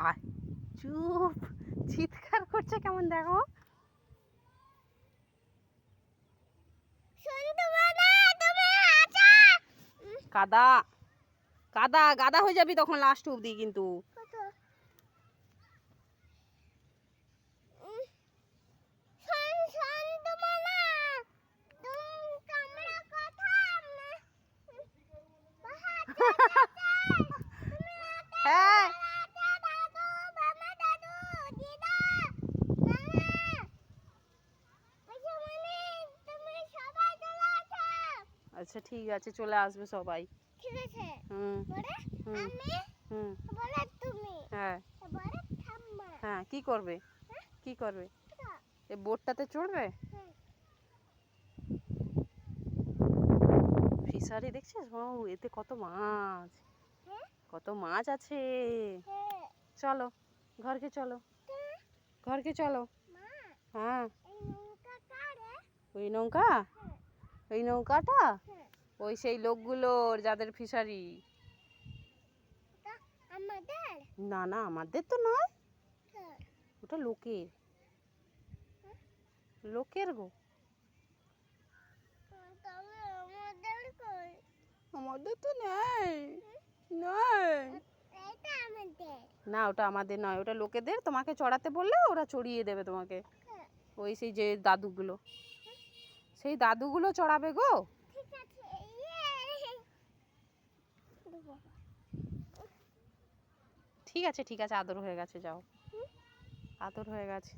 হায় চুপ, চিৎকার করছে কেমন দেখো। কাদা কাদা গাদা হয়ে যাবি তখন লাস্ট অব্দি কিন্তু। হ্যাঁ আচ্ছা ঠিক আছে, চলে আসবে সবাই। ঠিক আছে। হুম আমি হুম বলে তুমি। হ্যাঁ বলে ঠাম্মা। হ্যাঁ কি করবে? কি করবে? এই বোটটাতে চড়বে? ফিশারি দেখছিস? ও এতে কত মাছ, কত মাছ আছে। চলো ঘরকে চলো, ঘরকে চলো। হ্যাঁ ওই নৌকা, ওই নৌকাটা ওই সেই লোকগুলোর যাদের ফিশারি। না না আমাদের তো নয়, ওটা লোকের, লোকের গো। আমাদের তো নেই, নয় না ওটা আমাদের নয়, ওটা লোকেদের। তোমাকে চড়াতে বললে ওরা চড়িয়ে দেবে তোমাকে। ওই সেই যে দাদুগুলো, সেই দাদুগুলো চড়াবে গো। ঠিক আছে ঠিক আছে, আদর হয়ে গেছে, যাও, আদর হয়ে গেছে।